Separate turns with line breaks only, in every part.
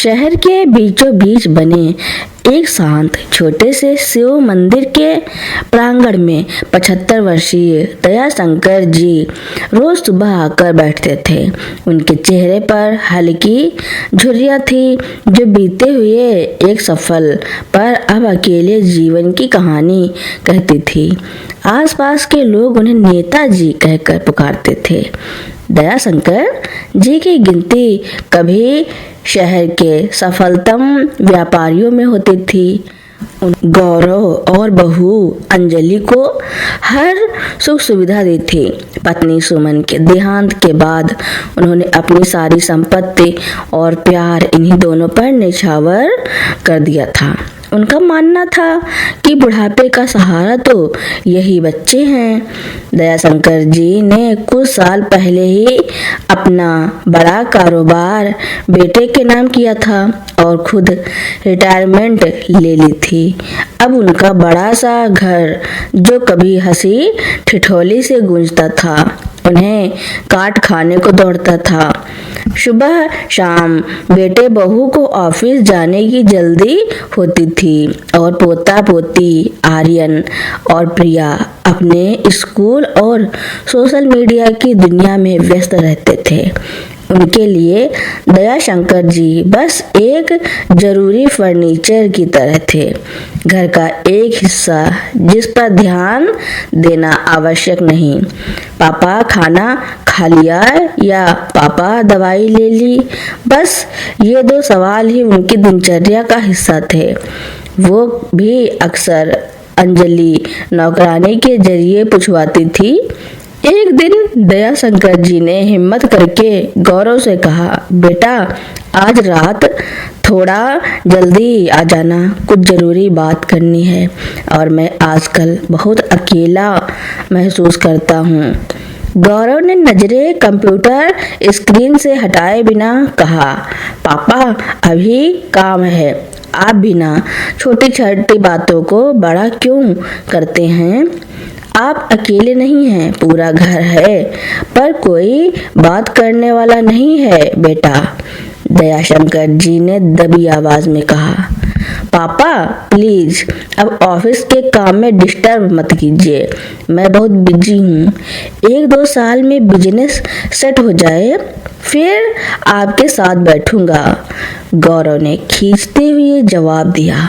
शहर के बीचों बीच बने एक शांत छोटे से शिव मंदिर के प्रांगण में 75 वर्षीय दयाशंकर जी रोज सुबह आकर बैठते थे। उनके चेहरे पर हल्की झुर्रियां थी जो बीते हुए एक सफल पर अब अकेले जीवन की कहानी कहती थी। आसपास के लोग उन्हें नेताजी कहकर पुकारते थे। दयाशंकर जी की गिनती कभी शहर के सफलतम व्यापारियों में होती थी। गौरव और बहू अंजलि को हर सुख सुविधा दी थी। पत्नी सुमन के देहांत के बाद उन्होंने अपनी सारी संपत्ति और प्यार इन्हीं दोनों पर न्यौछावर कर दिया था। उनका मानना था कि बुढ़ापे का सहारा तो यही बच्चे हैं। दयाशंकर जी ने कुछ साल पहले ही अपना बड़ा कारोबार बेटे के नाम किया था और खुद रिटायरमेंट ले ली थी। अब उनका बड़ा सा घर जो कभी हंसी ठिठोली से गूंजता था उन्हें काट खाने को दौड़ता था। सुबह शाम बेटे बहू को ऑफिस जाने की जल्दी होती थी और पोता पोती आर्यन और प्रिया अपने स्कूल और सोशल मीडिया की दुनिया में व्यस्त रहते थे। उनके लिए दयाशंकर जी बस एक जरूरी फर्नीचर की तरह थे, घर का एक हिस्सा जिस पर ध्यान देना आवश्यक नहीं। पापा खाना खा लिया या पापा दवाई ले ली, बस ये दो सवाल ही उनकी दिनचर्या का हिस्सा थे। वो भी अक्सर अंजलि नौकरानी के जरिए पूछवाती थी। एक दिन दयाशंकर जी ने हिम्मत करके गौरव से कहा, बेटा आज रात थोड़ा जल्दी आ जाना, कुछ जरूरी बात करनी है और मैं आजकल बहुत अकेला महसूस करता हूँ। गौरव ने नजरें कंप्यूटर स्क्रीन से हटाए बिना कहा, पापा अभी काम है, आप बिना छोटी छोटी बातों को बड़ा क्यों करते हैं? आप अकेले नहीं हैं, पूरा घर है, पर कोई बात करने वाला नहीं है बेटा। दयाशंकर जी ने दबी आवाज में कहा, पापा प्लीज अब ऑफिस के काम में डिस्टर्ब मत कीजिए, मैं बहुत बिजी हूँ। 1-2 साल में बिजनेस सेट हो जाए फिर आपके साथ बैठूंगा, गौरव ने खींचते हुए जवाब दिया।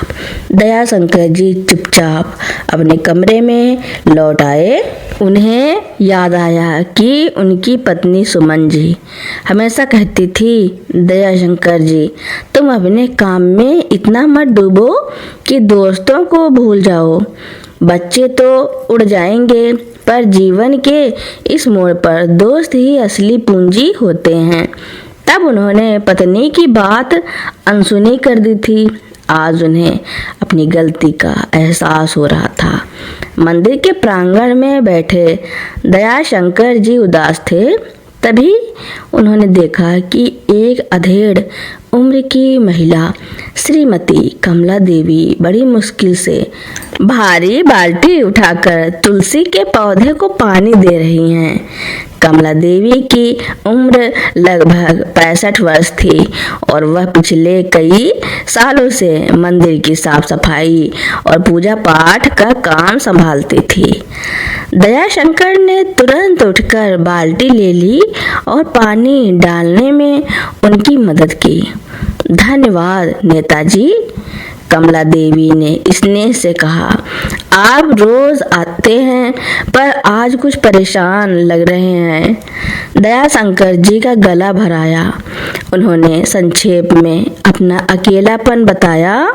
दयाशंकर जी चुपचाप अपने कमरे में लौट आए। उन्हें याद आया कि उनकी पत्नी सुमन जी हमेशा कहती थी, दयाशंकर जी तुम अपने काम में इतना मत डूबो कि दोस्तों को भूल जाओ। बच्चे तो उड़ जाएंगे पर जीवन के इस मोड़ पर दोस्त ही असली पूंजी होते हैं। तब उन्होंने पत्नी की बात अनसुनी कर दी थी। आज उन्हें अपनी गलती का एहसास हो रहा था। मंदिर के प्रांगण में बैठे दयाशंकर जी उदास थे। तभी उन्होंने देखा कि एक अधेड़ उम्र की महिला श्रीमती कमला देवी बड़ी मुश्किल से भारी बाल्टी उठाकर तुलसी के पौधे को पानी दे रही हैं। कमला देवी की उम्र लगभग 65 वर्ष थी और वह पिछले कई सालों से मंदिर की साफ सफाई और पूजा पाठ का काम संभालती थी। दयाशंकर ने तुरंत उठकर बाल्टी ले ली और पानी डालने में उनकी मदद की। धन्यवाद नेताजी, कमला देवी ने स्नेह से कहा, आप रोज आते हैं पर आज कुछ परेशान लग रहे हैं। दयाशंकर जी का गला भर आया। उन्होंने संक्षेप में अपना अकेलापन बताया।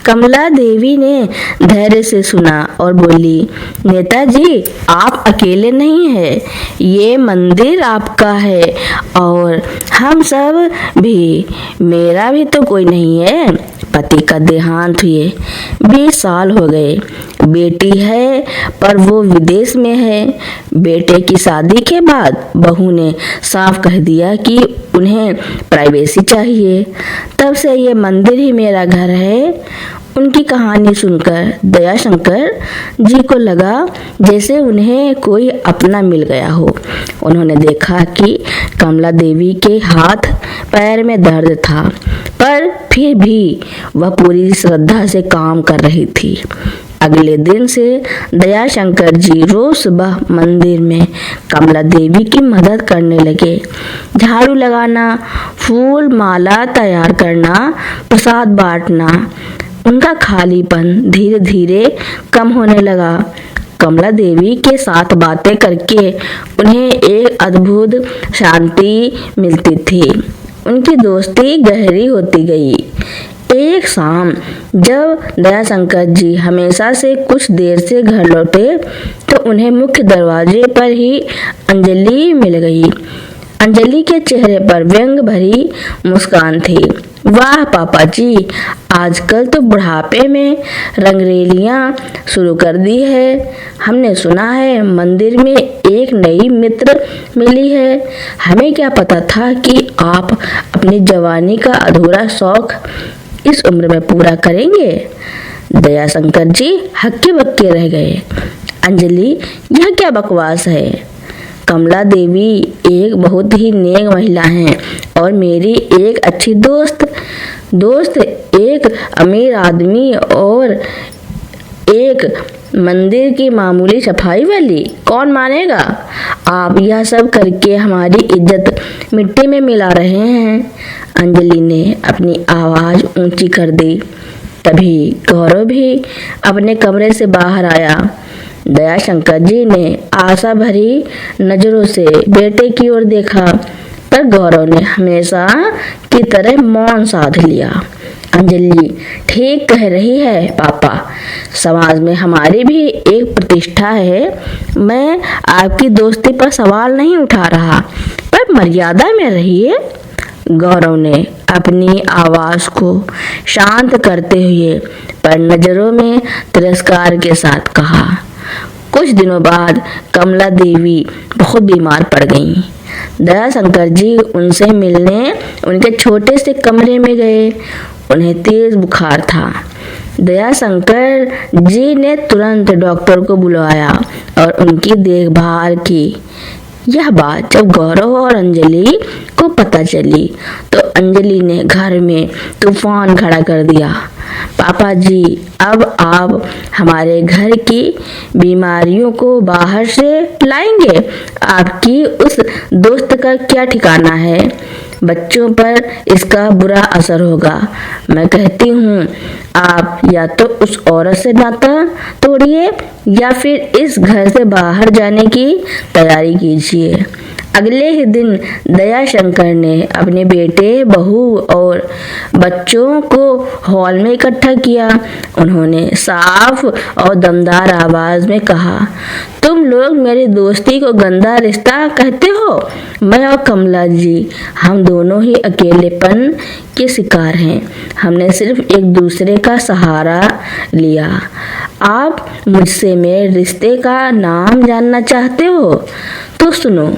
कमला देवी ने धैर्य से सुना और बोली, नेताजी आप अकेले नहीं हैं, ये मंदिर आपका है और हम सब भी, मेरा भी तो कोई नहीं है। पति का देहांत हुए 20 साल हो गए। बेटी है पर वो विदेश में है। बेटे की शादी के बाद बहू ने साफ कह दिया कि उन्हें प्राइवेसी चाहिए। तब से ये मंदिर ही मेरा घर है। उनकी कहानी सुनकर दयाशंकर जी को लगा जैसे उन्हें कोई अपना मिल गया हो। उन्होंने देखा कि कमला देवी के हाथ पैर में दर्द था, पर फिर भी वह पूरी श्रद्धा से काम कर रही थी। अगले दिन से दयाशंकर जी रोज सुबह मंदिर में कमला देवी की मदद करने लगे। झाड़ू लगाना, फूल माला तैयार करना, प्रसाद बांटना। उनका खालीपन धीरे धीरे कम होने लगा। कमला देवी के साथ बातें करके उन्हें एक अद्भुत शांति मिलती थी। उनकी दोस्ती गहरी होती गई। एक शाम जब दयाशंकर जी हमेशा से कुछ देर से घर लौटे तो उन्हें मुख्य दरवाजे पर ही अंजलि मिल गई। अंजलि के चेहरे पर व्यंग भरी मुस्कान थी। वाह पापा जी, आजकल तो बुढ़ापे में रंगरेलियां शुरू कर दी है। हमने सुना है मंदिर में एक नई मित्र मिली है। हमें क्या पता था कि आप अपनी जवानी का अधूरा शौक इस उम्र में पूरा करेंगे। दयाशंकर जी हक्के बक्के रह गए। अंजलि, यह क्या बकवास है? कमला देवी एक बहुत ही नेक महिला हैं और मेरी एक अच्छी दोस्त एक अमीर आदमी और एक मंदिर की मामूली सफाई वाली। कौन मानेगा? आप यह सब करके हमारी इज्जत मिट्टी में मिला रहे हैं। अंजलि ने अपनी आवाज ऊंची कर दी। तभी गौरव भी अपने कमरे से बाहर आया। दयाशंकर जी ने आशा भरी नजरों से बेटे की ओर देखा, पर गौरव ने हमेशा की तरह मौन साध लिया। अंजलि ठीक कह रही है पापा, समाज में हमारी भी एक प्रतिष्ठा है। मैं आपकी दोस्ती पर सवाल नहीं उठा रहा, पर मर्यादा में रहिए। गौरव ने अपनी आवाज को शांत करते हुए पर नजरों में तिरस्कार के साथ कहा। कुछ दिनों बाद कमला देवी बहुत बीमार पड़ गईं। दयाशंकर जी उनसे मिलने उनके छोटे से कमरे में गए। उन्हें तेज बुखार था। दयाशंकर जी ने तुरंत डॉक्टर को बुलाया और उनकी देखभाल की। यह बात जब गौरव और अंजलि को पता चली तो अंजलि ने घर में तूफान खड़ा कर दिया। पापा जी, अब आप हमारे घर की बीमारियों को बाहर से लाएंगे। आपकी उस दोस्त का क्या ठिकाना है? बच्चों पर इसका बुरा असर होगा। मैं कहती हूँ आप या तो उस औरत से नाता तोड़िए या फिर इस घर से बाहर जाने की तैयारी कीजिए। अगले ही दिन दयाशंकर ने अपने बेटे, बहू और बच्चों को हॉल में इकट्ठा किया। उन्होंने साफ और दमदार आवाज में कहा, तुम लोग मेरी दोस्ती को गंदा रिश्ता कहते हो। मैं और कमला जी, हम दोनों ही अकेलेपन के शिकार हैं। हमने सिर्फ एक दूसरे का सहारा लिया। आप मुझसे मेरे रिश्ते का नाम जानना चाहते हो तो सुनो।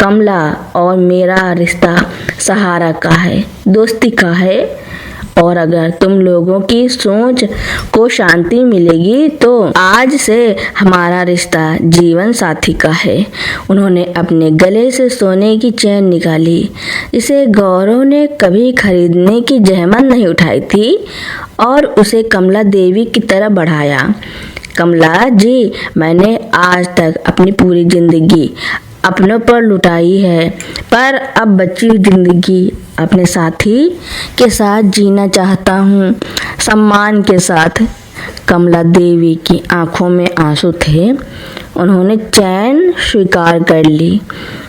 कमला और मेरा रिश्ता सहारा का है, दोस्ती का है। और अगर तुम लोगों की सोच को शांति मिलेगी तो आज से हमारा रिश्ता जीवन साथी का है। उन्होंने अपने गले से सोने की चेन निकाली, जिसे गौरव ने कभी खरीदने की जहमत नहीं उठाई थी, और उसे कमला देवी की तरफ बढ़ाया। कमला जी, मैंने आज तक अपनी पूरी जिंदगी अपनों पर लुटाई है, पर अब बची हुई जिंदगी अपने साथी के साथ जीना चाहता हूँ, सम्मान के साथ। कमला देवी की आंखों में आंसू थे। उन्होंने चैन स्वीकार कर ली।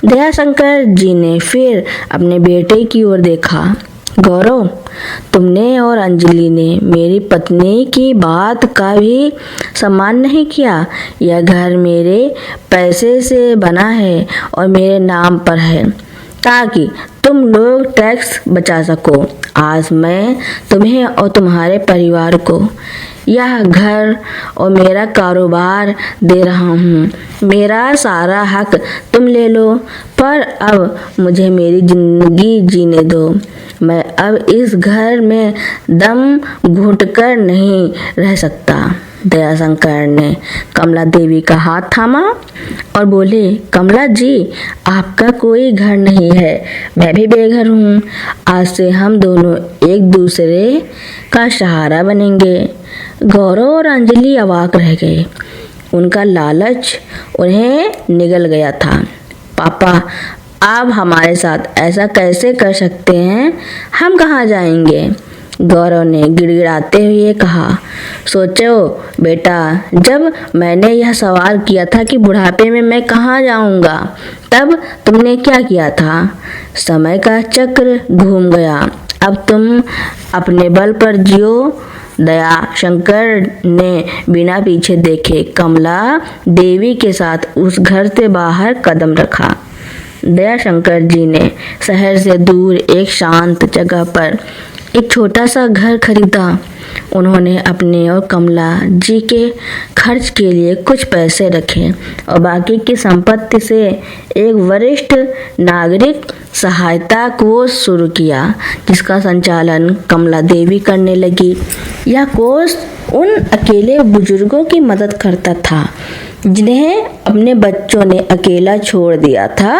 दयाशंकर जी ने फिर अपने बेटे की ओर देखा। गौरव, तुमने और अंजलि ने मेरी पत्नी की बात का भी सम्मान नहीं किया। यह घर मेरे पैसे से बना है और मेरे नाम पर है, ताकि तुम लोग टैक्स बचा सको। आज मैं तुम्हें और तुम्हारे परिवार को यह घर और मेरा कारोबार दे रहा हूँ। मेरा सारा हक तुम ले लो, पर अब मुझे मेरी जिंदगी जीने दो। मैं अब इस घर में दम घुटकर नहीं रह सकता। दयाशंकर ने कमला देवी का हाथ थामा और बोले, कमला जी, आपका कोई घर नहीं है, मैं भी बेघर हूँ। आज से हम दोनों एक दूसरे का सहारा बनेंगे। गौरव और अंजलि अवाक रह गए। उनका लालच उन्हें निगल गया था। पापा, आप हमारे साथ ऐसा कैसे कर सकते हैं? हम कहाँ जाएंगे? गौरव ने गिड़गिड़ाते हुए कहा। सोचो बेटा, जब मैंने यह सवाल किया था कि बुढ़ापे में मैं कहाँ जाऊंगा, तब तुमने क्या किया था? समय का चक्र घूम गया, अब तुम अपने बल पर जियो। दयाशंकर ने बिना पीछे देखे कमला देवी के साथ उस घर से बाहर कदम रखा। दयाशंकर जी ने शहर से दूर एक शांत जगह पर एक छोटा सा घर खरीदा। उन्होंने अपने और कमला जी के खर्च के लिए कुछ पैसे रखे और बाकी की संपत्ति से एक वरिष्ठ नागरिक सहायता कोष शुरू किया, जिसका संचालन कमला देवी करने लगी। यह कोष उन अकेले बुजुर्गों की मदद करता था जिन्हें अपने बच्चों ने अकेला छोड़ दिया था।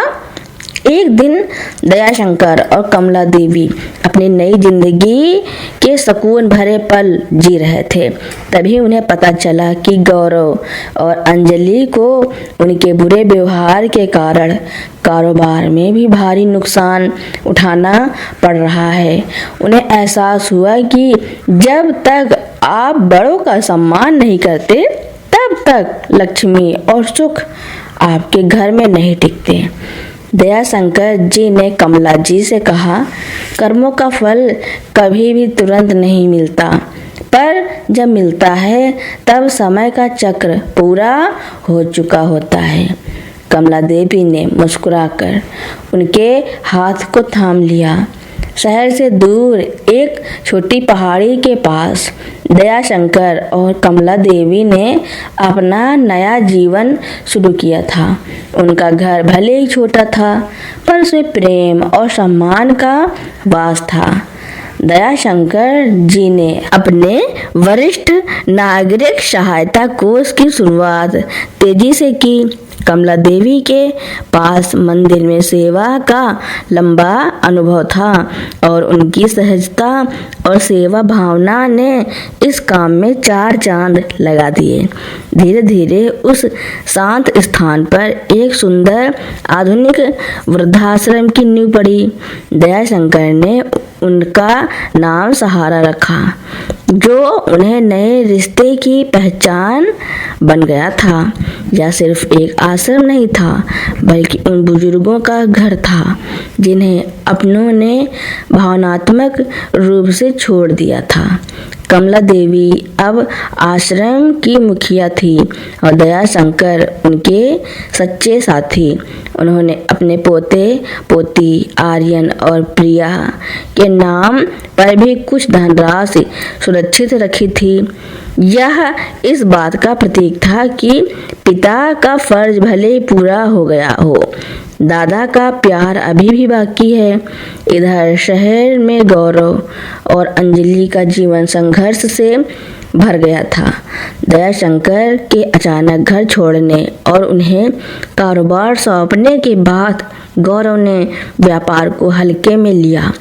एक दिन दयाशंकर और कमला देवी अपनी नई जिंदगी के सुकून भरे पल जी रहे थे। तभी उन्हें पता चला कि गौरव और अंजलि को उनके बुरे व्यवहार के कारण कारोबार में भी भारी नुकसान उठाना पड़ रहा है। उन्हें एहसास हुआ कि जब तक आप बड़ों का सम्मान नहीं करते, तब तक लक्ष्मी और सुख आपके घर में नहीं टिकते। दयाशंकर जी ने कमला जी से कहा, कर्मों का फल कभी भी तुरंत नहीं मिलता, पर जब मिलता है तब समय का चक्र पूरा हो चुका होता है। कमला देवी ने मुस्कुराकर उनके हाथ को थाम लिया। शहर से दूर एक छोटी पहाड़ी के पास दयाशंकर और कमला देवी ने अपना नया जीवन शुरू किया था। उनका घर भले ही छोटा था, पर उसमें प्रेम और सम्मान का वास था। दयाशंकर जी ने अपने वरिष्ठ नागरिक सहायता कोष की शुरुआत तेजी से की। कमला देवी के पास मंदिर में सेवा का लंबा अनुभव था और उनकी सहजता और सेवा भावना ने इस काम में 4 चांद लगा दिए। धीरे धीरे उस शांत स्थान पर एक सुंदर आधुनिक वृद्धाश्रम की नींव पड़ी। दयाशंकर ने उनका नाम सहारा रखा, जो उन्हें नए रिश्ते की पहचान बन गया था। यह सिर्फ एक आश्रम नहीं था, बल्कि उन बुजुर्गों का घर था जिन्हें अपनों ने भावनात्मक रूप से छोड़ दिया था। कमला देवी अब आश्रम की मुखिया थी और दयाशंकर उनके सच्चे साथी। उन्होंने अपने पोते पोती आर्यन और प्रिया के नाम पर भी कुछ धनराशि सुरक्षित रखी थी। यह इस बात का प्रतीक था कि पिता का फर्ज भले ही पूरा हो गया हो, दादा का प्यार अभी भी बाकी है। इधर शहर में गौरव और अंजलि का जीवन संघर्ष से भर गया था। दयाशंकर के अचानक घर छोड़ने और उन्हें कारोबार सौंपने के बाद गौरव ने व्यापार को हल्के में लिया।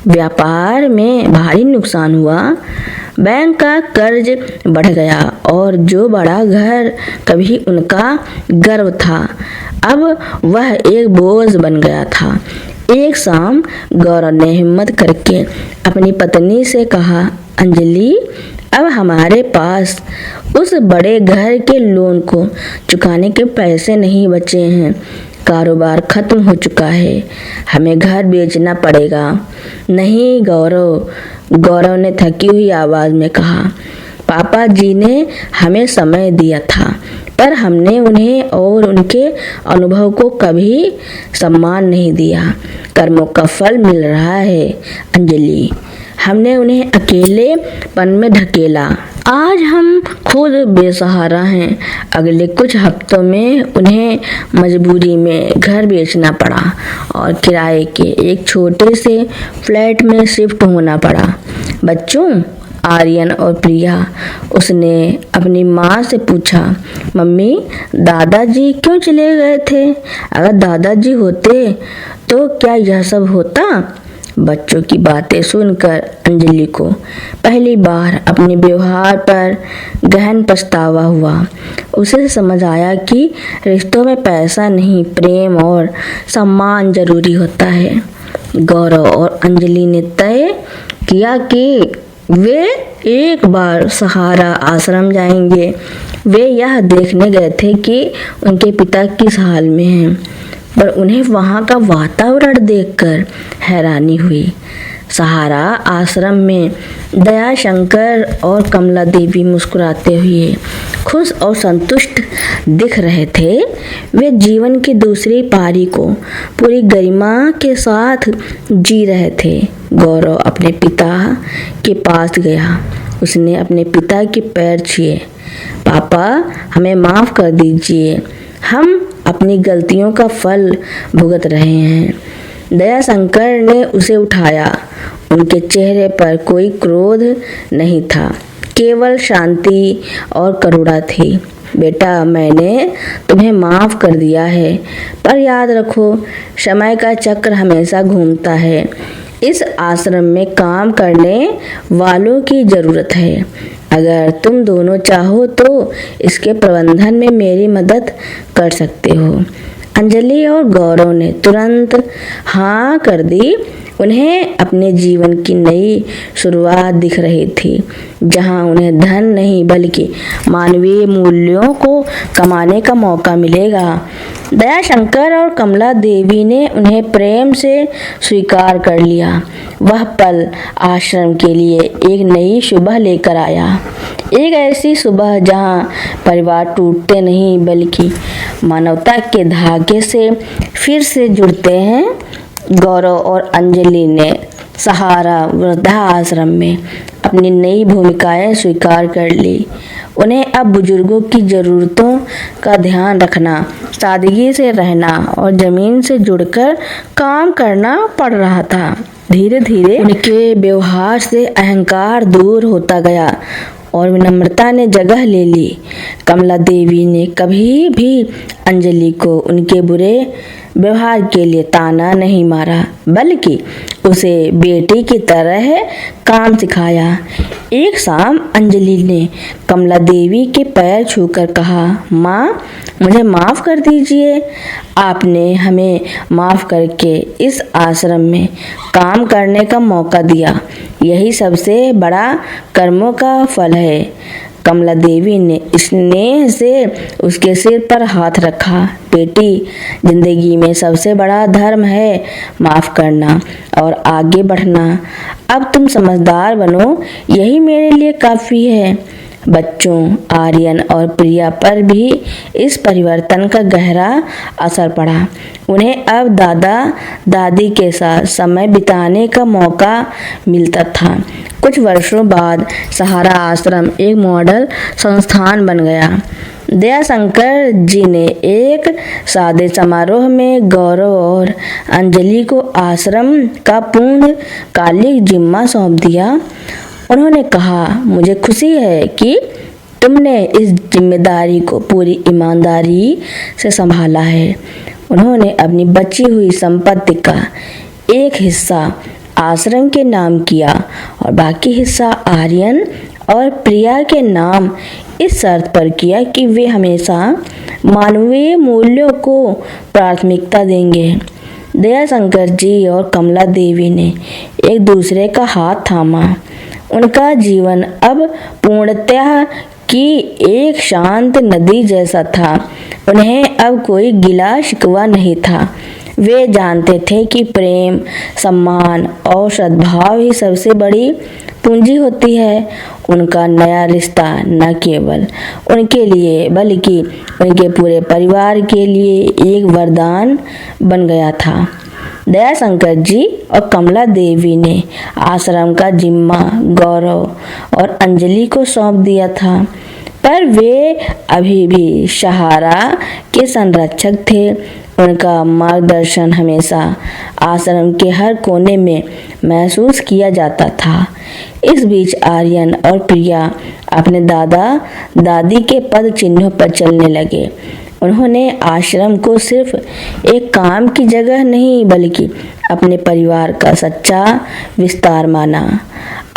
व्यापार में भारी नुकसान हुआ, बैंक का कर्ज बढ़ गया और जो बड़ा घर कभी उनका गर्व था, अब वह एक बोझ बन गया था। एक शाम गौरव ने हिम्मत करके अपनी पत्नी से कहा, अंजलि, अब हमारे पास उस बड़े घर के लोन को चुकाने के पैसे नहीं बचे हैं। कारोबार खत्म हो चुका है, हमें घर बेचना पड़ेगा। नहीं गौरव, गौरव ने थकी हुई आवाज में कहा, पापा जी ने हमें समय दिया था, पर हमने उन्हें और उनके अनुभव को कभी सम्मान नहीं दिया। कर्मों का फल मिल रहा है अंजलि, हमने उन्हें अकेलेपन में ढकेला। आज हम खुद बेसहारा हैं। अगले कुछ हफ्तों में उन्हें मजबूरी में घर बेचना पड़ा और किराए के एक छोटे से फ्लैट में शिफ्ट होना पड़ा। बच्चों, आर्यन और प्रिया। उसने अपनी माँ से पूछा, मम्मी दादाजी क्यों चले गए थे? अगर दादाजी होते तो क्या यह सब होता? बच्चों की बातें सुनकर अंजलि को पहली बार अपने व्यवहार पर गहन पछतावा हुआ। उसे समझ आया कि रिश्तों में पैसा नहीं, प्रेम और सम्मान जरूरी होता है। गौरव और अंजलि ने तय किया कि वे एक बार सहारा आश्रम जाएंगे। वे यह देखने गए थे कि उनके पिता किस हाल में हैं, पर उन्हें वहां का वातावरण देखकर हैरानी हुई। सहारा आश्रम में दयाशंकर और कमला देवी मुस्कुराते हुए खुश और संतुष्ट दिख रहे थे। वे जीवन की दूसरी पारी को पूरी गरिमा के साथ जी रहे थे। गौरव अपने पिता के पास गया। उसने अपने पिता के पैर छुए। पापा, हमें माफ कर दीजिए, हम अपनी गलतियों का फल भुगत रहे हैं। दयाशंकर ने उसे उठाया। उनके चेहरे पर कोई क्रोध नहीं था, केवल शांति और करुणा थी। बेटा, मैंने तुम्हें माफ कर दिया है, पर याद रखो, समय का चक्र हमेशा घूमता है। इस आश्रम में काम करने वालों की जरूरत है। अगर तुम दोनों चाहो तो इसके प्रबंधन में मेरी मदद कर सकते हो। अंजलि और गौरव ने तुरंत हाँ कर दी। उन्हें अपने जीवन की नई शुरुआत दिख रही थी, जहां उन्हें धन नहीं बल्कि मानवीय मूल्यों को कमाने का मौका मिलेगा। दयाशंकर और कमला देवी ने उन्हें प्रेम से स्वीकार कर लिया। वह पल आश्रम के लिए एक नई सुबह लेकर आया, एक ऐसी सुबह जहां परिवार टूटते नहीं बल्कि मानवता के धागे से फिर से जुड़ते हैं। गौरव और अंजलि ने सहारा वृद्धाश्रम में अपनी नई भूमिकाएं स्वीकार कर ली। उन्हें अब बुजुर्गों की जरूरतों का ध्यान रखना, सादगी से रहना और जमीन से जुड़कर काम करना पड़ रहा था। धीरे धीरे उनके व्यवहार से अहंकार दूर होता गया और विनम्रता ने जगह ले ली। कमला देवी ने कभी भी अंजलि को उनके बुरे व्यवहार के लिए ताना नहीं मारा, बल्कि उसे बेटी की तरह काम सिखाया। एक शाम अंजलि ने कमला देवी के पैर छूकर कहा, माँ, मुझे माफ कर दीजिए। आपने हमें माफ करके इस आश्रम में काम करने का मौका दिया। यही सबसे बड़ा कर्मों का फल है। कमला देवी ने स्नेह से उसके सिर पर हाथ रखा। बेटी, जिंदगी में सबसे बड़ा धर्म है माफ करना और आगे बढ़ना। अब तुम समझदार बनो, यही मेरे लिए काफी है। बच्चों आर्यन और प्रिया पर भी इस परिवर्तन का गहरा असर पड़ा। उन्हें अब दादा दादी के साथ समय बिताने का मौका मिलता था। कुछ वर्षों बाद सहारा आश्रम एक मॉडल संस्थान बन गया। दयाशंकर जी ने एक सादे समारोह में गौरव और अंजलि को आश्रम का पूर्णकालिक जिम्मा सौंप दिया। उन्होंने कहा, मुझे खुशी है कि तुमने इस जिम्मेदारी को पूरी ईमानदारी से संभाला है। उन्होंने अपनी बची हुई संपत्ति का एक हिस्सा आश्रम के नाम किया और बाकी हिस्सा आर्यन और प्रिया के नाम इस शर्त पर किया कि वे हमेशा मानवीय मूल्यों को प्राथमिकता देंगे। दयाशंकर जी और कमला देवी ने एक दूसरे का हाथ थामा। उनका जीवन अब पूर्णतः की एक शांत नदी जैसा था। उन्हें अब कोई गिला शिकवा नहीं था। वे जानते थे कि प्रेम, सम्मान और सद्भाव ही सबसे बड़ी पूंजी होती है। उनका नया रिश्ता न केवल उनके लिए बल्कि उनके पूरे परिवार के लिए एक वरदान बन गया था। दयाशंकर जी और कमला देवी ने आश्रम का जिम्मा गौरव और अंजलि को सौंप दिया था, पर वे अभी भी सहारा के संरक्षक थे। उनका मार्गदर्शन हमेशा आश्रम के हर कोने में महसूस किया जाता था। इस बीच आर्यन और प्रिया अपने दादा दादी के पद चिन्हों पर चलने लगे। उन्होंने आश्रम को सिर्फ एक काम की जगह नहीं बल्कि अपने परिवार का सच्चा विस्तार माना।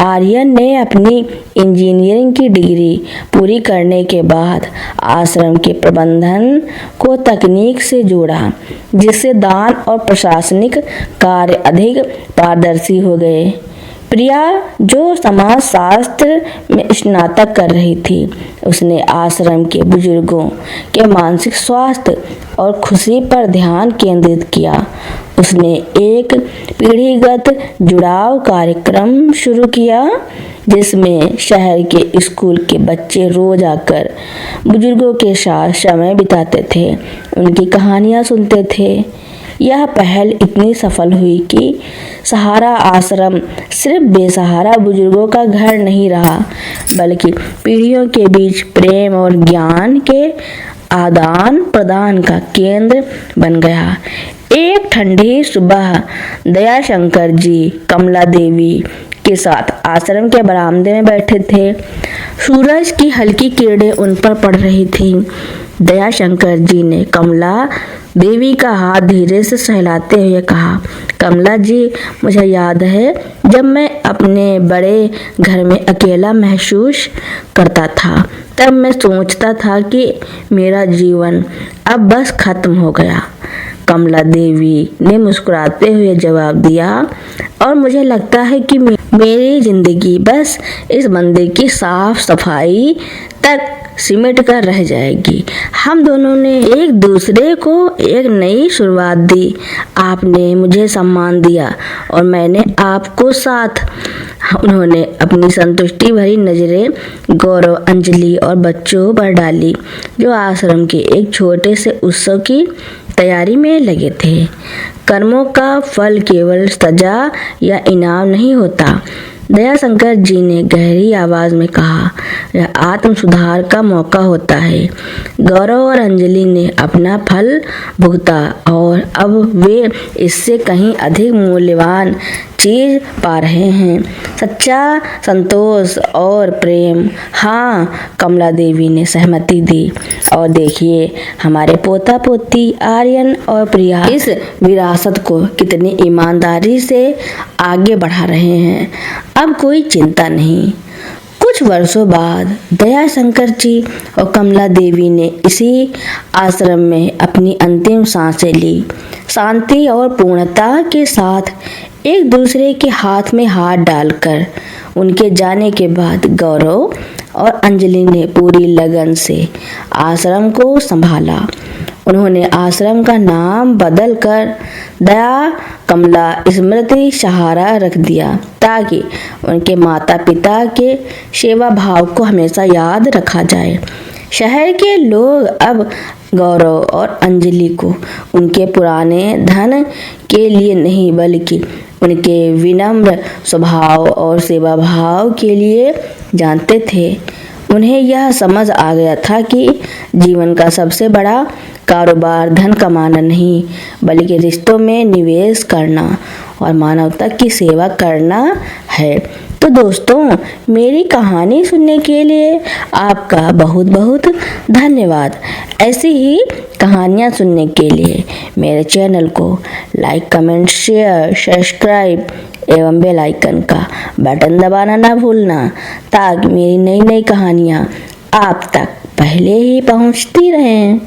आर्यन ने अपनी इंजीनियरिंग की डिग्री पूरी करने के बाद आश्रम के प्रबंधन को तकनीक से जोड़ा, जिससे दान और प्रशासनिक कार्य अधिक पारदर्शी हो गए। प्रिया, जो समाजशास्त्र में स्नातक कर रही थी, उसने आश्रम के बुजुर्गों के मानसिक स्वास्थ्य और खुशी पर ध्यान केंद्रित किया। उसने एक पीढ़ीगत जुड़ाव कार्यक्रम शुरू किया, जिसमें शहर के स्कूल के बच्चे रोज आकर बुजुर्गों के साथ समय बिताते थे, उनकी कहानियां सुनते थे। यह पहल इतनी सफल हुई कि सहारा आश्रम सिर्फ बेसहारा बुजुर्गों का घर नहीं रहा, बल्कि पीढ़ियों के बीच प्रेम और ज्ञान के आदान प्रदान का केंद्र बन गया। एक ठंडी सुबह दयाशंकर जी कमला देवी के साथ आश्रम के बरामदे में बैठे थे। सूरज की हल्की किरणें उन पर पड़ रही थीं। दयाशंकर जी ने कमला देवी का हाथ धीरे से सहलाते हुए कहा, कमला जी, मुझे याद है जब मैं अपने बड़े घर में अकेला महसूस करता था, तब मैं सोचता था कि मेरा जीवन अब बस खत्म हो गया। कमला देवी ने मुस्कुराते हुए जवाब दिया, और मुझे लगता है कि मेरी जिंदगी बस इस मंदिर की साफ सफाई तक सिमट कर रह जाएगी। हम दोनों ने एक दूसरे को एक नई शुरुआत दी। आपने मुझे सम्मान दिया और मैंने आपको साथ। उन्होंने अपनी संतुष्टि भरी नजरें गौरव, अंजलि और बच्चों पर डाली, जो आश्रम के एक छोटे से उत्सव की तैयारी में लगे थे। कर्मों का फल केवल सजा या इनाम नहीं होता, दयाशंकर जी ने गहरी आवाज में कहा, यह आत्म सुधार का मौका होता है। गौरव और अंजलि ने अपना फल भुगता और अब वे इससे कहीं अधिक मूल्यवान चीज पा रहे हैं, सच्चा संतोष और प्रेम। हाँ, कमला देवी ने सहमति दी। और देखिए, हमारे पोता पोती आर्यन और प्रिया इस विरासत को कितनी ईमानदारी से आगे बढ़ा रहे हैं। अब कोई चिंता नहीं। कुछ वर्षों बाद दयाशंकर जी और कमला देवी ने इसी आश्रम में अपनी अंतिम सांसें ली। शांति और पूर्णता के साथ एक दूसरे के हाथ में हाथ डालकर। उनके जाने के बाद गौरव और अंजलि ने पूरी लगन से आश्रम को संभाला। उन्होंने आश्रम का नाम बदलकर दया कमला स्मृति सहारा रख दिया, ताकि उनके माता पिता के सेवा भाव को हमेशा याद रखा जाए। शहर के लोग अब गौरव और अंजलि को उनके पुराने धन के लिए नहीं, बल्कि उनके विनम्र स्वभाव और सेवा भाव के लिए जानते थे। उन्हें यह समझ आ गया था कि जीवन का सबसे बड़ा कारोबार धन कमाना नहीं, बल्कि रिश्तों में निवेश करना और मानवता की सेवा करना है। तो दोस्तों, मेरी कहानी सुनने के लिए आपका बहुत बहुत धन्यवाद। ऐसी ही कहानियाँ सुनने के लिए मेरे चैनल को लाइक, कमेंट, शेयर, सब्सक्राइब एवं बेल आइकन का बटन दबाना ना भूलना, ताकि मेरी नई नई कहानियाँ आप तक पहले ही पहुँचती रहें।